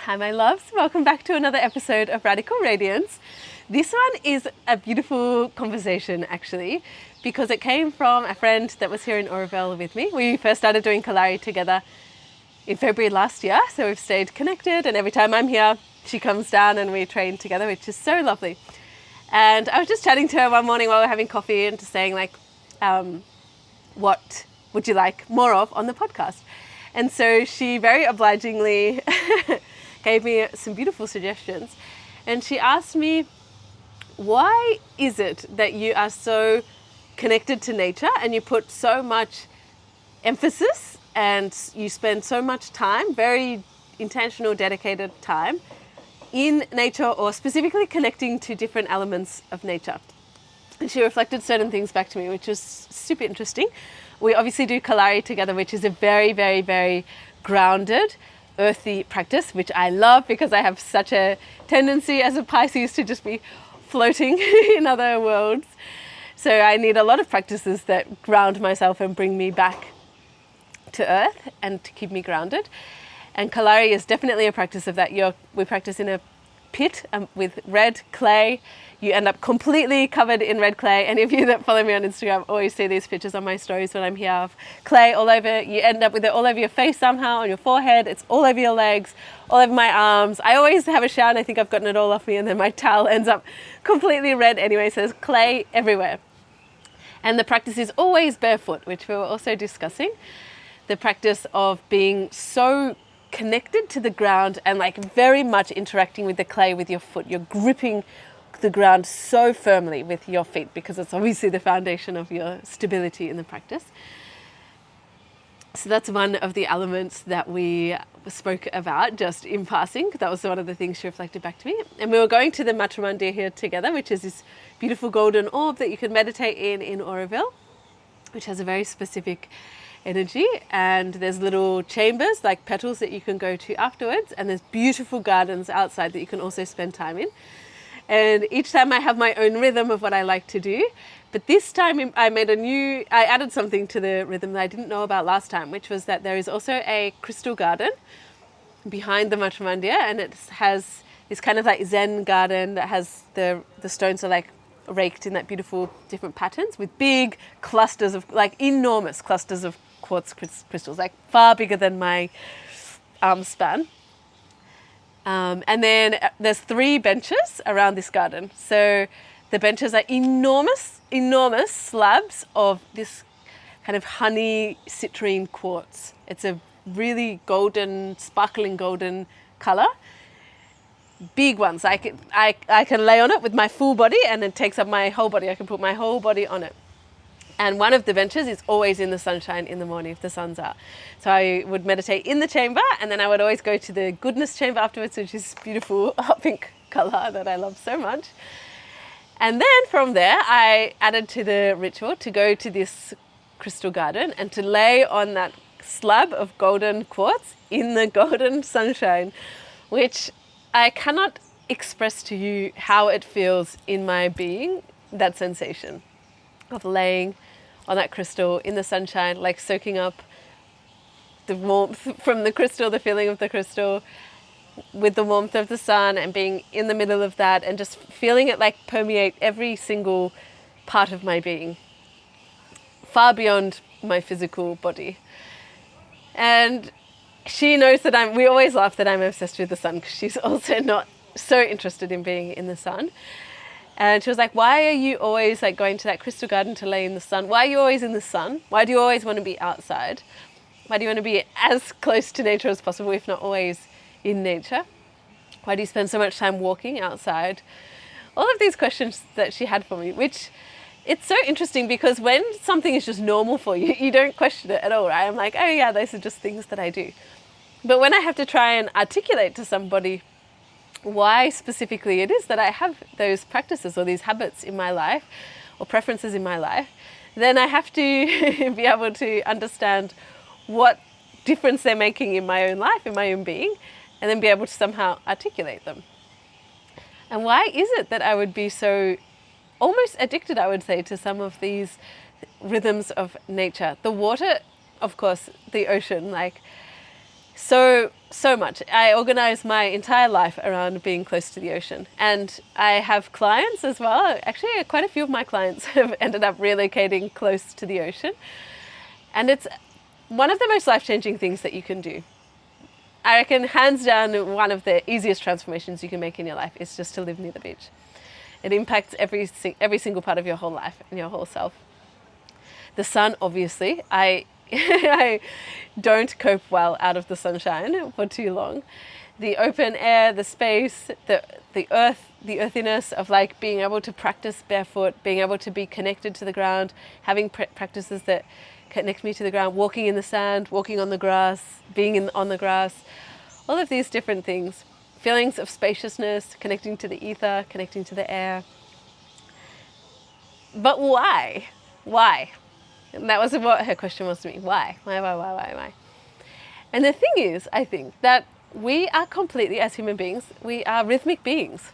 Hi my loves, welcome back to another episode of Radical Radiance. This one is a beautiful conversation actually, because it came from a friend that was here in Oroville with me. We first started doing Kalari together in February last year, so we've stayed connected, and every time I'm here she comes down and we train together, which is so lovely. And I was just chatting to her one morning while we were having coffee and just saying like, what would you like more of on the podcast? And so she very obligingly gave me some beautiful suggestions. And she asked me, why is it that you are so connected to nature and you put so much emphasis and you spend so much time, very intentional, dedicated time in nature, or specifically connecting to different elements of nature? And she reflected certain things back to me, which was super interesting. We obviously do Kalari together, which is a very, very, very grounded, earthy practice, which I love because I have such a tendency as a Pisces to just be floating in other worlds. So I need a lot of practices that ground myself and bring me back to earth and to keep me grounded. And Kalari is definitely a practice of that. We practice in a pit with red clay. You end up completely covered in red clay. Any of you that follow me on Instagram always see these pictures on my stories when I'm here of clay all over. You end up with it all over your face somehow, on your forehead. It's all over your legs, all over my arms. I always have a shower and I think I've gotten it all off me, and then my towel ends up completely red anyway. So there's clay everywhere. And the practice is always barefoot, which we were also discussing. The practice of being so connected to the ground and like very much interacting with the clay with your foot. You're gripping the ground so firmly with your feet because it's obviously the foundation of your stability in the practice. So that's one of the elements that we spoke about just in passing. That was one of the things she reflected back to me. And we were going to the Matrimandir here together, which is this beautiful golden orb that you can meditate in Oroville, which has a very specific energy. And there's little chambers like petals that you can go to afterwards, and there's beautiful gardens outside that you can also spend time in. And each time I have my own rhythm of what I like to do. But this time I added something to the rhythm that I didn't know about last time, which was that there is also a crystal garden behind the Matrimandir, and it has this kind of like Zen garden that has the stones are like raked in that beautiful different patterns with big clusters of, like enormous clusters of quartz crystals, like far bigger than my arm span. And then there's 3 benches around this garden. So the benches are enormous slabs of this kind of honey citrine quartz. It's a really golden, sparkling golden color. Big ones. I can lay on it with my full body, and it takes up my whole body. I can put my whole body on it. And one of the benches is always in the sunshine in the morning if the sun's out. So I would meditate in the chamber, and then I would always go to the goodness chamber afterwards, which is beautiful hot pink color that I love so much. And then from there, I added to the ritual to go to this crystal garden and to lay on that slab of golden quartz in the golden sunshine, which I cannot express to you how it feels in my being, that sensation of laying on that crystal in the sunshine, like soaking up the warmth from the crystal, the feeling of the crystal with the warmth of the sun, and being in the middle of that and just feeling it like permeate every single part of my being, far beyond my physical body. And she knows that we always laugh that I'm obsessed with the sun, because she's also not so interested in being in the sun. And she was like, why are you always like going to that crystal garden to lay in the sun? Why are you always in the sun? Why do you always want to be outside? Why do you want to be as close to nature as possible, if not always in nature? Why do you spend so much time walking outside? All of these questions that she had for me, which it's so interesting because when something is just normal for you, you don't question it at all, right? I'm like, oh yeah, those are just things that I do. But when I have to try and articulate to somebody why specifically it is that I have those practices or these habits in my life or preferences in my life, then I have to be able to understand what difference they're making in my own life, in my own being, and then be able to somehow articulate them. And why is it that I would be so almost addicted, I would say, to some of these rhythms of nature? The water, of course, the ocean, like So much. I organize my entire life around being close to the ocean. And I have clients as well. Actually, quite a few of my clients have ended up relocating close to the ocean. And it's one of the most life-changing things that you can do. I reckon, hands down, one of the easiest transformations you can make in your life is just to live near the beach. It impacts every single part of your whole life and your whole self. The sun, obviously, I don't cope well out of the sunshine for too long. The open air, the space, the earthiness of like being able to practice barefoot, being able to be connected to the ground, having practices that connect me to the ground, walking in the sand, walking on the grass, being on the grass, all of these different things. Feelings of spaciousness, connecting to the ether, connecting to the air. But why? Why? And that was what her question was to me. Why? Why? And the thing is, I think, that we are completely, as human beings, we are rhythmic beings.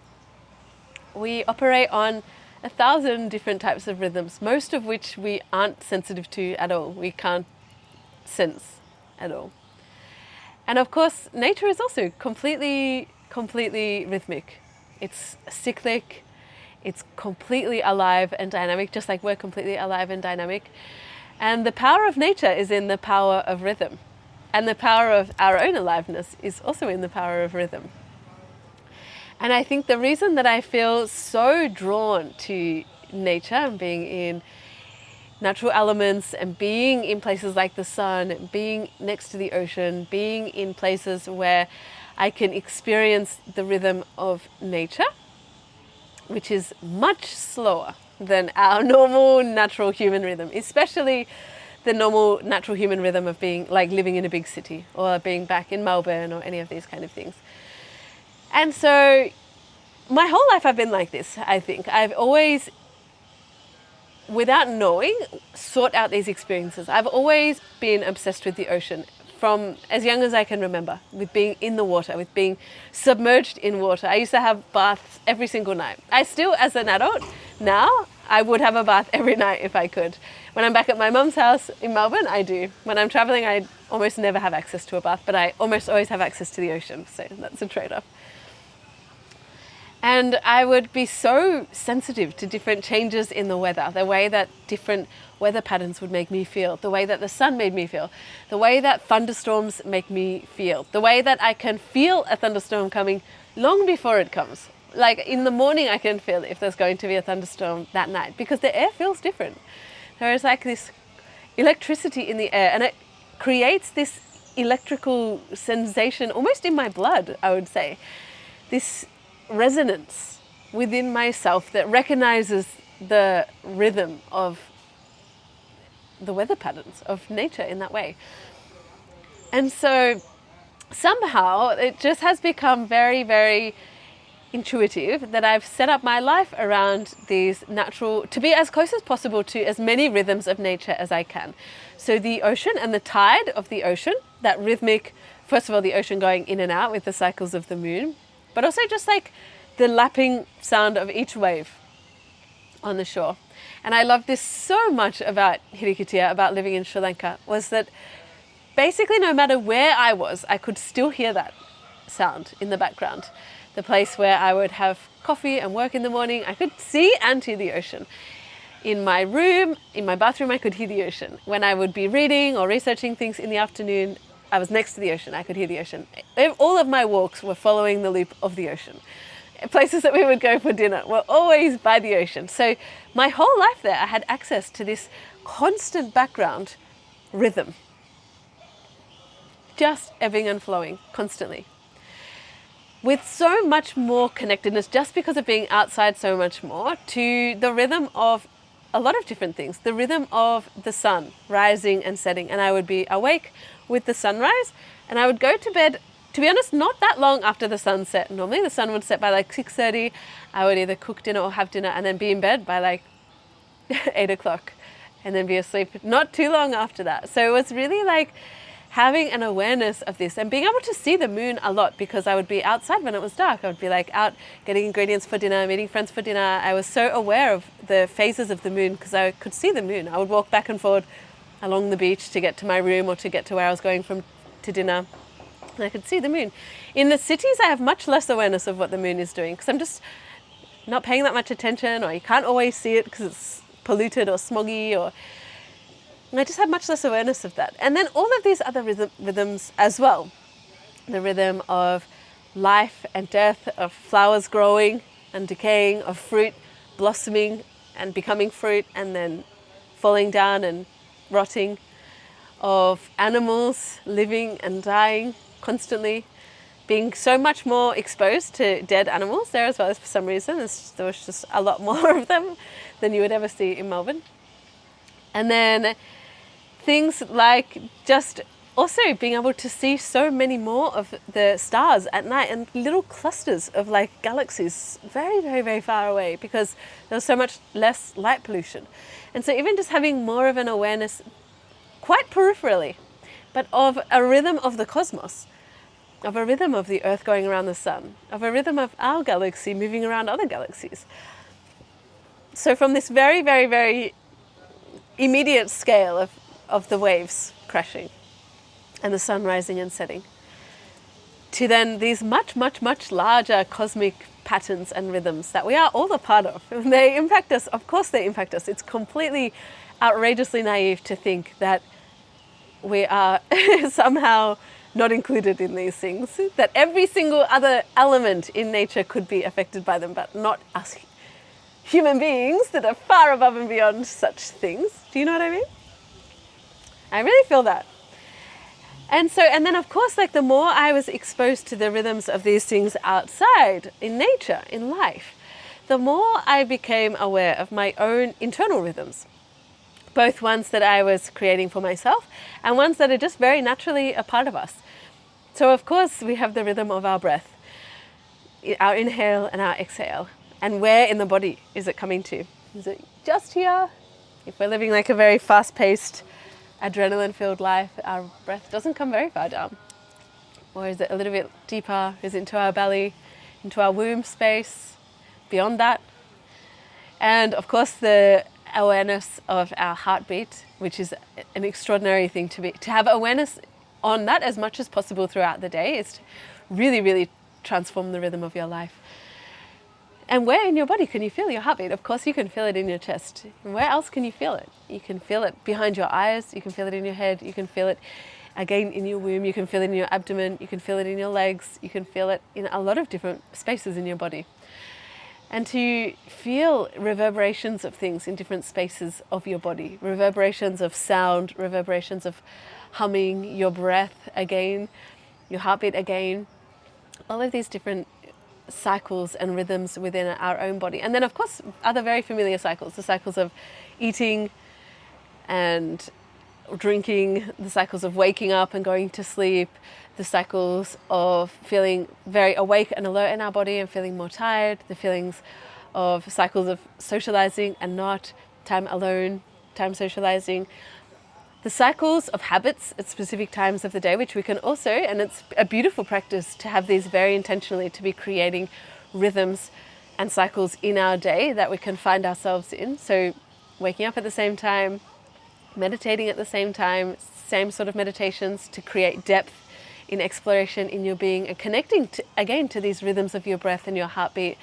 We operate on 1,000 different types of rhythms, most of which we aren't sensitive to at all. We can't sense at all. And of course, nature is also completely rhythmic. It's cyclic, it's completely alive and dynamic, just like we're completely alive and dynamic. And the power of nature is in the power of rhythm. And the power of our own aliveness is also in the power of rhythm. And I think the reason that I feel so drawn to nature and being in natural elements and being in places like the sun, being next to the ocean, being in places where I can experience the rhythm of nature, which is much slower than our normal natural human rhythm, especially the normal natural human rhythm of being like living in a big city or being back in Melbourne or any of these kind of things. And so my whole life I've been like this, I think. I've always, without knowing, sought out these experiences. I've always been obsessed with the ocean from as young as I can remember, with being in the water, with being submerged in water. I used to have baths every single night. I still, as an adult, now, I would have a bath every night if I could. When I'm back at my mum's house in Melbourne, I do. When I'm traveling, I almost never have access to a bath, but I almost always have access to the ocean, so that's a trade-off. And I would be so sensitive to different changes in the weather, the way that different weather patterns would make me feel, the way that the sun made me feel, the way that thunderstorms make me feel, the way that I can feel a thunderstorm coming long before it comes. Like in the morning, I can feel if there's going to be a thunderstorm that night because the air feels different. There is like this electricity in the air and it creates this electrical sensation almost in my blood, I would say. This resonance within myself that recognizes the rhythm of the weather patterns of nature in that way. And so somehow it just has become very, very intuitive that I've set up my life around these natural, to be as close as possible to as many rhythms of nature as I can. So the ocean and the tide of the ocean, that rhythmic, first of all, the ocean going in and out with the cycles of the moon, but also just like the lapping sound of each wave on the shore. And I love this so much about Hirikitiya, about living in Sri Lanka, was that basically no matter where I was, I could still hear that sound in the background. The place where I would have coffee and work in the morning, I could see and hear the ocean. In my room, in my bathroom, I could hear the ocean. When I would be reading or researching things in the afternoon, I was next to the ocean, I could hear the ocean. All of my walks were following the loop of the ocean. Places that we would go for dinner were always by the ocean. So my whole life there, I had access to this constant background rhythm. Just ebbing and flowing constantly. With so much more connectedness, just because of being outside so much more, to the rhythm of a lot of different things. The rhythm of the sun rising and setting. And I would be awake with the sunrise and I would go to bed, to be honest, not that long after the sun set. Normally the sun would set by like 6:30. I would either cook dinner or have dinner and then be in bed by like 8 o'clock and then be asleep not too long after that. So it was really like having an awareness of this and being able to see the moon a lot, because I would be outside when it was dark. I would be like out getting ingredients for dinner, meeting friends for dinner. I was so aware of the phases of the moon because I could see the moon. I would walk back and forth along the beach to get to my room or to get to where I was going to dinner. And I could see the moon. In the cities, I have much less awareness of what the moon is doing because I'm just not paying that much attention, or you can't always see it because it's polluted or smoggy, and I just have much less awareness of that. And then all of these other rhythms as well. The rhythm of life and death, of flowers growing and decaying, of fruit blossoming and becoming fruit and then falling down and rotting, of animals living and dying constantly, being so much more exposed to dead animals there as well. As for some reason, there was just a lot more of them than you would ever see in Melbourne. And then things like just also being able to see so many more of the stars at night and little clusters of like galaxies very, very, very far away because there was so much less light pollution. And so even just having more of an awareness, quite peripherally, but of a rhythm of the cosmos, of a rhythm of the Earth going around the sun, of a rhythm of our galaxy moving around other galaxies. So from this very, very, very immediate scale of the waves crashing and the sun rising and setting, to then these much, much, much larger cosmic patterns and rhythms that we are all a part of. They impact us, of course they impact us. It's completely outrageously naive to think that we are somehow not included in these things, that every single other element in nature could be affected by them, but not us human beings that are far above and beyond such things. Do you know what I mean? I really feel that. And then of course, like the more I was exposed to the rhythms of these things outside, in nature, in life, the more I became aware of my own internal rhythms, both ones that I was creating for myself and ones that are just very naturally a part of us. So of course, we have the rhythm of our breath, our inhale and our exhale. And where in the body is it coming to? Is it just here? If we're living like a very fast-paced, adrenaline-filled life, our breath doesn't come very far down. Or is it a little bit deeper? Is it into our belly, into our womb space, beyond that? And of course, the awareness of our heartbeat, which is an extraordinary thing to have awareness on that as much as possible throughout the day, is to really, really transform the rhythm of your life. And where in your body can you feel your heartbeat? Of course, you can feel it in your chest. And where else can you feel it? You can feel it behind your eyes. You can feel it in your head. You can feel it again in your womb. You can feel it in your abdomen. You can feel it in your legs. You can feel it in a lot of different spaces in your body. And to feel reverberations of things in different spaces of your body, reverberations of sound, reverberations of humming, your breath again, your heartbeat again, all of these different cycles and rhythms within our own body. And then of course, other very familiar cycles, the cycles of eating and drinking, the cycles of waking up and going to sleep, the cycles of feeling very awake and alert in our body and feeling more tired, the feelings of cycles of socializing and not, time alone, time socializing, the cycles of habits at specific times of the day, which we can also, and it's a beautiful practice to have these very intentionally, to be creating rhythms and cycles in our day that we can find ourselves in. So waking up at the same time, meditating at the same time, same sort of meditations to create depth in exploration in your being, and connecting again to these rhythms of your breath and your heartbeat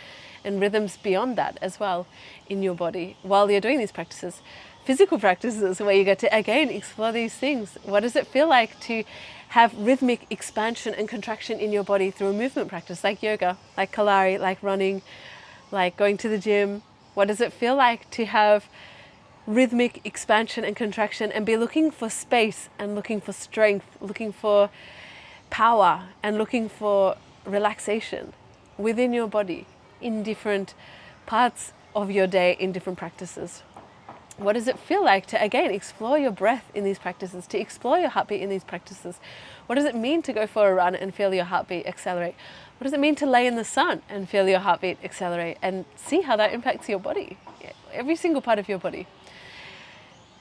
and rhythms beyond that as well in your body while you're doing these practices. Physical practices where you get to again explore these things. What does it feel like to have rhythmic expansion and contraction in your body through a movement practice like yoga, like Kalari, like running, like going to the gym? What does it feel like to have rhythmic expansion and contraction and be looking for space and looking for strength, looking for power and looking for relaxation within your body in different parts of your day in different practices? What does it feel like to, again, explore your breath in these practices, to explore your heartbeat in these practices? What does it mean to go for a run and feel your heartbeat accelerate? What does it mean to lay in the sun and feel your heartbeat accelerate and see how that impacts your body, every single part of your body?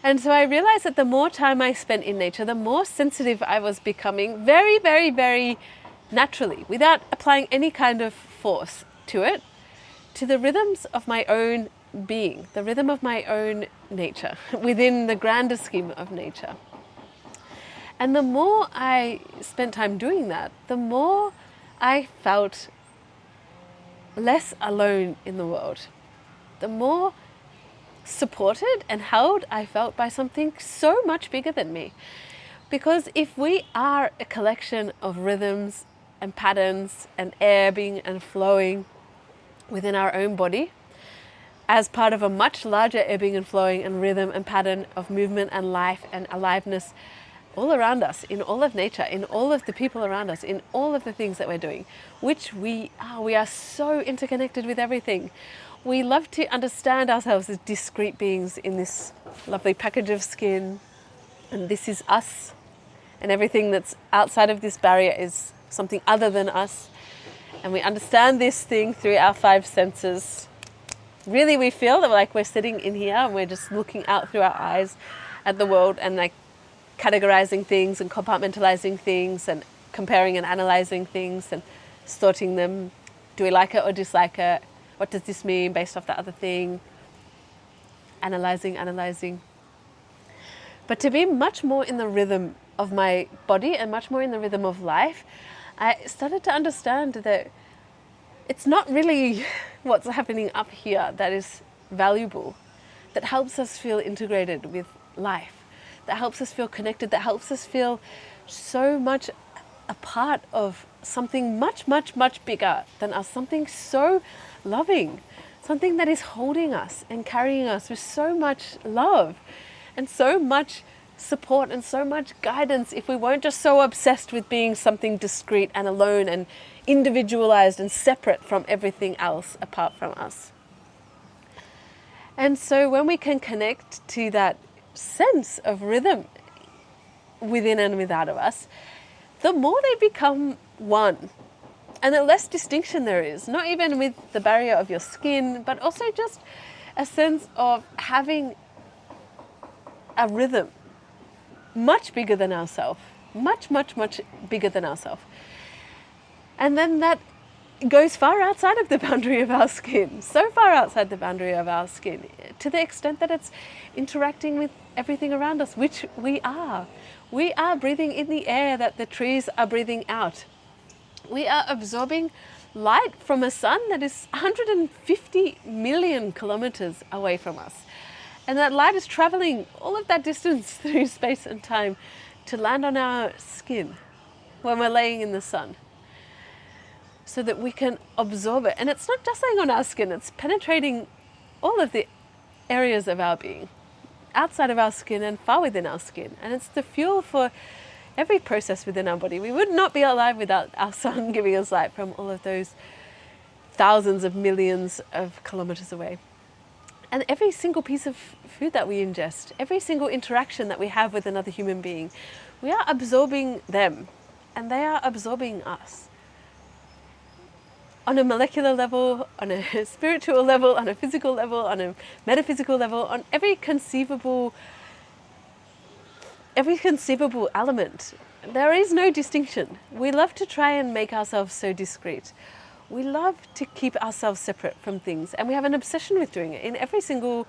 And so I realized that the more time I spent in nature, the more sensitive I was becoming very, very, very naturally, without applying any kind of force to it, to the rhythms of my own being, the rhythm of my own nature within the grander scheme of nature. And the more I spent time doing that, the more I felt less alone in the world. The more supported and held I felt by something so much bigger than me. Because if we are a collection of rhythms and patterns and ebbing and flowing within our own body, as part of a much larger ebbing and flowing and rhythm and pattern of movement and life and aliveness all around us, in all of nature, in all of the people around us, in all of the things that we're doing, which we are so interconnected with everything. We love to understand ourselves as discrete beings in this lovely package of skin, and this is us, and everything that's outside of this barrier is something other than us. And we understand this thing through our 5 senses. Really, we feel that like we're sitting in here and we're just looking out through our eyes at the world and like categorizing things and compartmentalizing things and comparing and analyzing things and sorting them. Do we like it or dislike it? What does this mean based off that other thing? Analyzing. But to be much more in the rhythm of my body and much more in the rhythm of life, I started to understand that it's not really what's happening up here that is valuable, that helps us feel integrated with life, that helps us feel connected, that helps us feel so much a part of something much, much, much bigger than us, something so loving, something that is holding us and carrying us with so much love and so much support and so much guidance, if we weren't just so obsessed with being something discrete and alone and individualized and separate from everything else apart from us. And so when we can connect to that sense of rhythm within and without of us, the more they become one, and the less distinction there is, not even with the barrier of your skin, but also just a sense of having a rhythm much bigger than ourselves, much, much, much bigger than ourselves. And then that goes far outside of the boundary of our skin, so far outside the boundary of our skin, to the extent that it's interacting with everything around us, which we are. We are breathing in the air that the trees are breathing out. We are absorbing light from a sun that is 150 million kilometers away from us. And that light is traveling all of that distance through space and time to land on our skin when we're laying in the sun, so that we can absorb it. And it's not just laying on our skin, it's penetrating all of the areas of our being, outside of our skin and far within our skin. And it's the fuel for every process within our body. We would not be alive without our sun giving us light from all of those thousands of millions of kilometers away. And every single piece of food that we ingest, every single interaction that we have with another human being, we are absorbing them and they are absorbing us. On a molecular level, on a spiritual level, on a physical level, on a metaphysical level, on every conceivable element. There is no distinction. We love to try and make ourselves so discrete. We love to keep ourselves separate from things, and we have an obsession with doing it in every single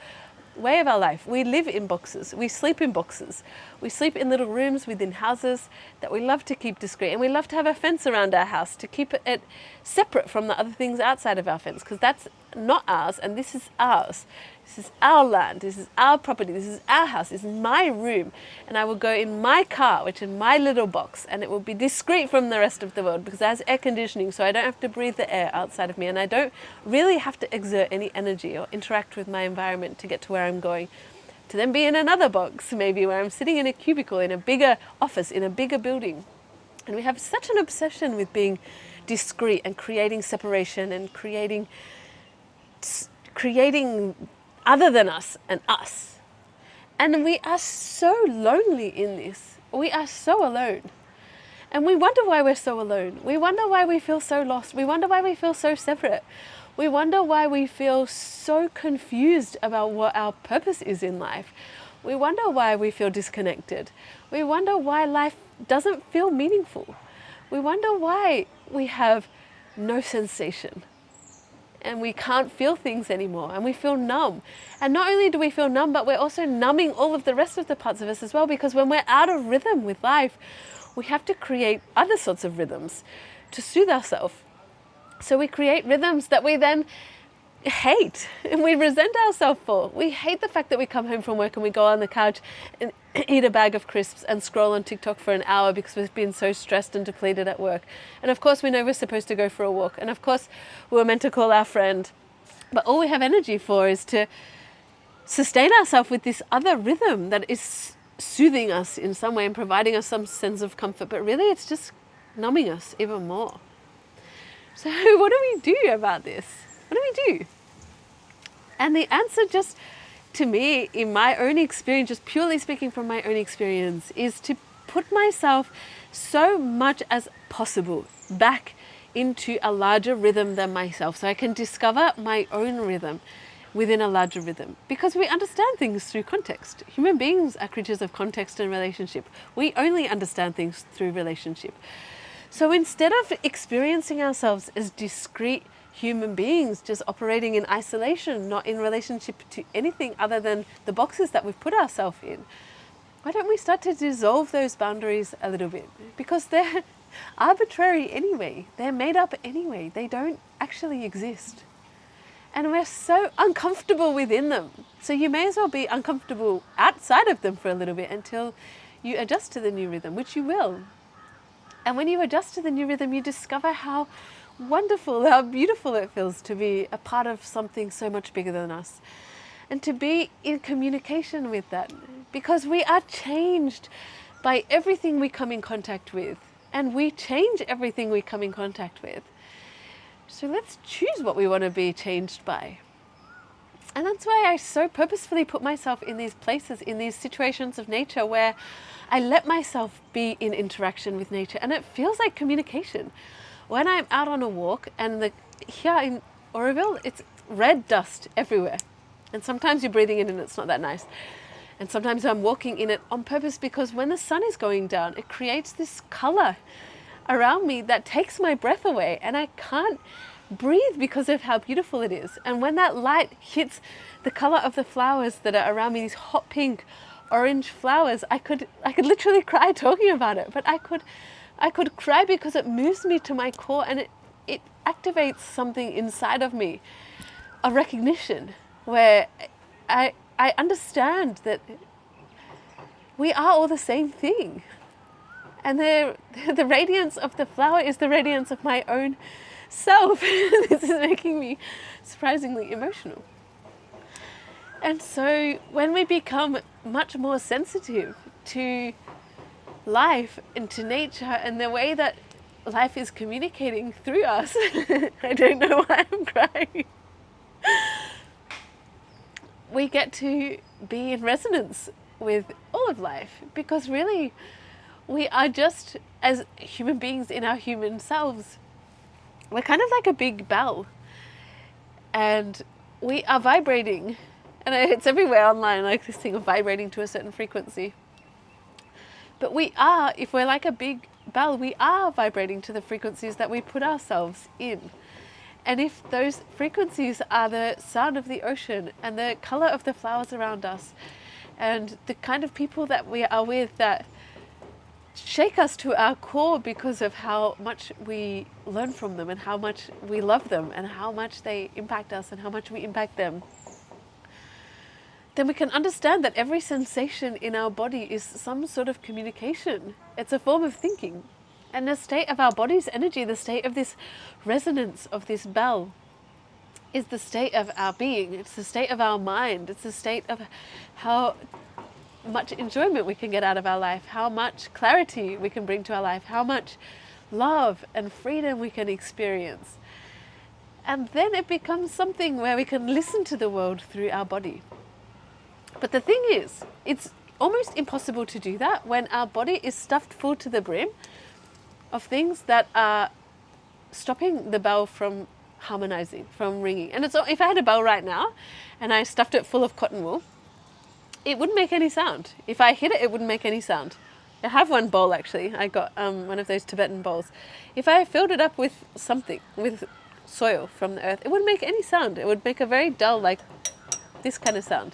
way of our life. We live in boxes, we sleep in boxes, we sleep in little rooms within houses that we love to keep discreet, and we love to have a fence around our house to keep it separate from the other things outside of our fence, because that's not ours and this is ours. This is our land, this is our property, this is our house, this is my room, and I will go in my car, which is my little box, and it will be discreet from the rest of the world because it has air conditioning, so I don't have to breathe the air outside of me, and I don't really have to exert any energy or interact with my environment to get to where I'm going, to then be in another box maybe where I'm sitting in a cubicle in a bigger office in a bigger building. And we have such an obsession with being discreet and creating separation and creating other than us and us. And we are so lonely in this. We are so alone. And we wonder why we're so alone. We wonder why we feel so lost. We wonder why we feel so separate. We wonder why we feel so confused about what our purpose is in life. We wonder why we feel disconnected. We wonder why life doesn't feel meaningful. We wonder why we have no sensation. and we can't feel things anymore, and we feel numb. And not only do we feel numb, but we're also numbing all of the rest of the parts of us as well, because when we're out of rhythm with life, we have to create other sorts of rhythms to soothe ourselves. So we create rhythms that we then hate and we resent ourselves for. We hate the fact that we come home from work and we go on the couch and eat a bag of crisps and scroll on TikTok for an hour because we've been so stressed and depleted at work. And of course we know we're supposed to go for a walk, and of course we were meant to call our friend, but all we have energy for is to sustain ourselves with this other rhythm that is soothing us in some way and providing us some sense of comfort, but really it's just numbing us even more. So what do we do about this? What do we do? And the answer, just to me, in my own experience, just purely speaking from my own experience, is to put myself so much as possible back into a larger rhythm than myself, so I can discover my own rhythm within a larger rhythm. Because we understand things through context. Human beings are creatures of context and relationship. We only understand things through relationship. So instead of experiencing ourselves as discrete human beings just operating in isolation, not in relationship to anything other than the boxes that we've put ourselves in, why don't we start to dissolve those boundaries a little bit? Because they're arbitrary anyway. They're made up anyway. They don't actually exist. And we're so uncomfortable within them. So you may as well be uncomfortable outside of them for a little bit until you adjust to the new rhythm, which you will. And when you adjust to the new rhythm, you discover how wonderful, how beautiful it feels to be a part of something so much bigger than us, and to be in communication with that, because we are changed by everything we come in contact with, and we change everything we come in contact with. So let's choose what we want to be changed by. And that's why I so purposefully put myself in these places, in these situations of nature where I let myself be in interaction with nature, and it feels like communication. When I'm out on a walk, and here in Oroville, it's red dust everywhere. And sometimes you're breathing in and it's not that nice. And sometimes I'm walking in it on purpose, because when the sun is going down, it creates this color around me that takes my breath away, and I can't breathe because of how beautiful it is. And when that light hits the color of the flowers that are around me, these hot pink, orange flowers, I could literally cry talking about it, but I could cry because it moves me to my core, and it activates something inside of me, a recognition where I understand that we are all the same thing. And the radiance of the flower is the radiance of my own self. This is making me surprisingly emotional. And so when we become much more sensitive to life and to nature and the way that life is communicating through us, I don't know why I'm crying, we get to be in resonance with all of life, because really we are just, as human beings in our human selves, we're kind of like a big bell, and we are vibrating, and it's everywhere online, like this thing of vibrating to a certain frequency. But we are, if we're like a big bell, we are vibrating to the frequencies that we put ourselves in. And if those frequencies are the sound of the ocean and the color of the flowers around us and the kind of people that we are with that shake us to our core because of how much we learn from them and how much we love them and how much they impact us and how much we impact them, then we can understand that every sensation in our body is some sort of communication. It's a form of thinking. And the state of our body's energy, the state of this resonance of this bell, is the state of our being. It's the state of our mind. It's the state of how much enjoyment we can get out of our life, how much clarity we can bring to our life, how much love and freedom we can experience. And then it becomes something where we can listen to the world through our body. But the thing is, it's almost impossible to do that when our body is stuffed full to the brim of things that are stopping the bell from harmonizing, from ringing. And it's, if I had a bell right now and I stuffed it full of cotton wool, it wouldn't make any sound. If I hit it, it wouldn't make any sound. I have one bowl actually. I got one of those Tibetan bowls. If I filled it up with something, with soil from the earth, it wouldn't make any sound. It would make a very dull, like this kind of sound.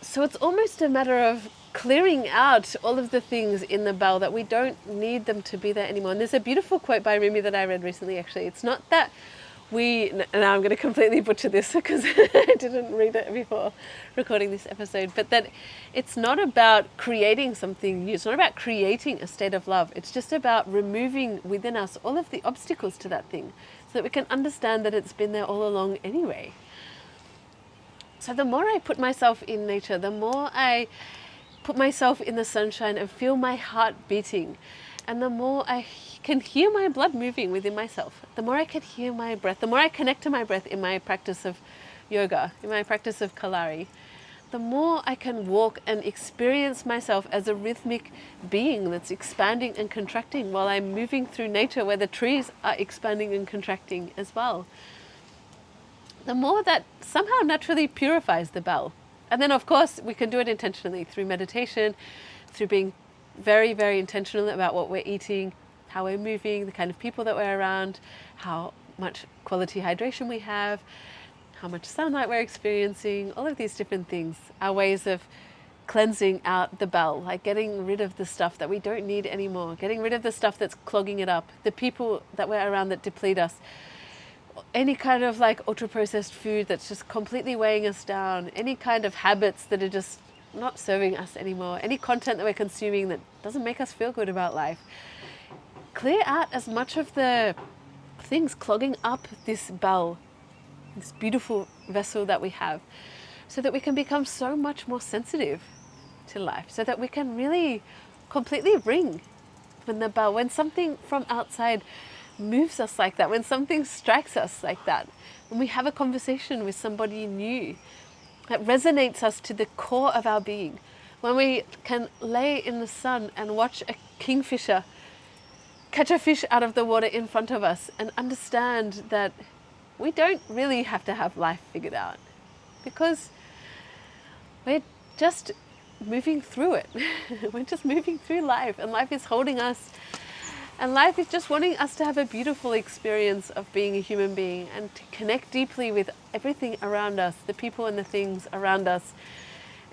So it's almost a matter of clearing out all of the things in the bell that we don't need them to be there anymore. And there's a beautiful quote by Rumi that I read recently, actually. It's not that and now I'm going to completely butcher this because I didn't read it before recording this episode, but that it's not about creating something new. It's not about creating a state of love. It's just about removing within us all of the obstacles to that thing so that we can understand that it's been there all along anyway. So the more I put myself in nature, the more I put myself in the sunshine and feel my heart beating, and the more I can hear my blood moving within myself, the more I can hear my breath, the more I connect to my breath in my practice of yoga, in my practice of Kalari, the more I can walk and experience myself as a rhythmic being that's expanding and contracting while I'm moving through nature where the trees are expanding and contracting as well. The more that somehow naturally purifies the bell. And then of course we can do it intentionally through meditation, through being very, very intentional about what we're eating, how we're moving, the kind of people that we're around, how much quality hydration we have, how much sunlight we're experiencing, all of these different things, our ways of cleansing out the bell, like getting rid of the stuff that we don't need anymore, getting rid of the stuff that's clogging it up, the people that we're around that deplete us, any kind of like ultra-processed food that's just completely weighing us down, any kind of habits that are just not serving us anymore, any content that we're consuming that doesn't make us feel good about life. Clear out as much of the things clogging up this bell, this beautiful vessel that we have, so that we can become so much more sensitive to life, so that we can really completely ring when the bell, when something from outside moves us like that, when something strikes us like that, when we have a conversation with somebody new that resonates us to the core of our being, when we can lay in the sun and watch a kingfisher catch a fish out of the water in front of us and understand that we don't really have to have life figured out because we're just moving through it. We're just moving through life, and life is holding us, and life is just wanting us to have a beautiful experience of being a human being and to connect deeply with everything around us, the people and the things around us,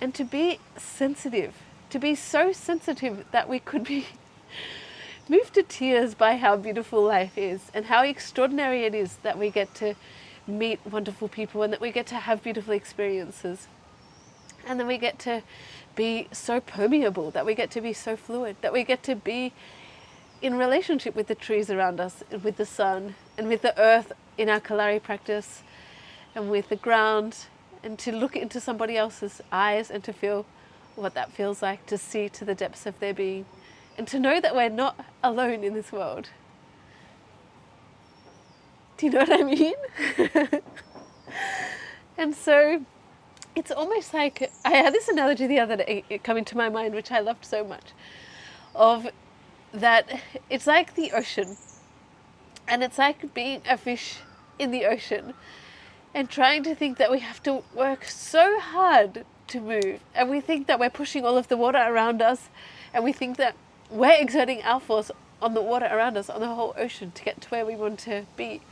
and to be sensitive, to be so sensitive that we could be moved to tears by how beautiful life is and how extraordinary it is that we get to meet wonderful people and that we get to have beautiful experiences, and then we get to be so permeable, that we get to be so fluid, that we get to be in relationship with the trees around us, and with the sun, and with the earth in our Kalari practice, and with the ground, and to look into somebody else's eyes and to feel what that feels like, to see to the depths of their being, and to know that we're not alone in this world. Do you know what I mean? And so it's almost like, I had this analogy the other day coming to my mind, which I loved so much, of that it's like the ocean, and it's like being a fish in the ocean and trying to think that we have to work so hard to move, and we think that we're pushing all of the water around us, and we think that we're exerting our force on the water around us, on the whole ocean, to get to where we want to be.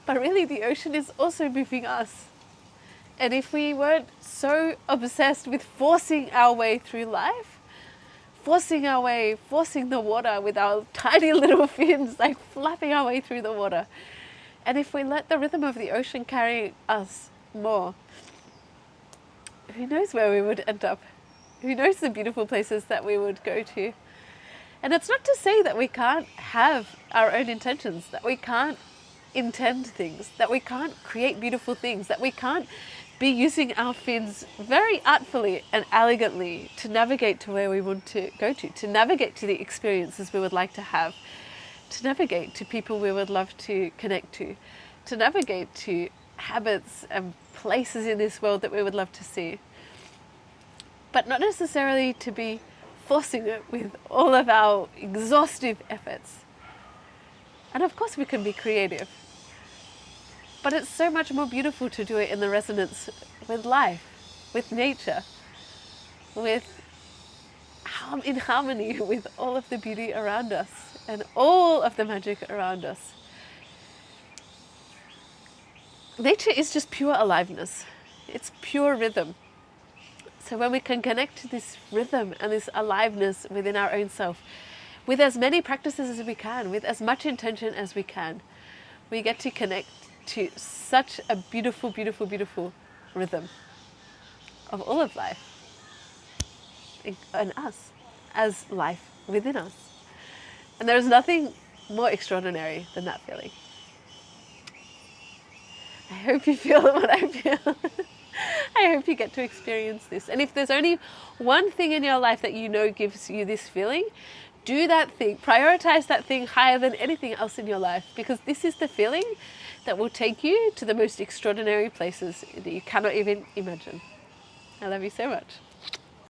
But really the ocean is also moving us, and if we weren't so obsessed with forcing our way through life, forcing the water with our tiny little fins, like flapping our way through the water. And if we let the rhythm of the ocean carry us more, who knows where we would end up? Who knows the beautiful places that we would go to? And it's not to say that we can't have our own intentions, that we can't intend things, that we can't create beautiful things, that we can't be using our fins very artfully and elegantly to navigate to where we want to go to navigate to the experiences we would like to have, to navigate to people we would love to connect to navigate to habits and places in this world that we would love to see. But not necessarily to be forcing it with all of our exhaustive efforts. And of course we can be creative, but it's so much more beautiful to do it in the resonance with life, with nature, in harmony with all of the beauty around us. and all of the magic around us. Nature is just pure aliveness. It's pure rhythm. So when we can connect to this rhythm and this aliveness within our own self, with as many practices as we can, with as much intention as we can, we get to connect to such a beautiful, beautiful, beautiful rhythm of all of life and us as life within us. And there's nothing more extraordinary than that feeling. I hope you feel what I feel. I hope you get to experience this. And if there's only one thing in your life that you know gives you this feeling, do that thing. Prioritize that thing higher than anything else in your life, because this is the feeling that will take you to the most extraordinary places that you cannot even imagine. I love you so much.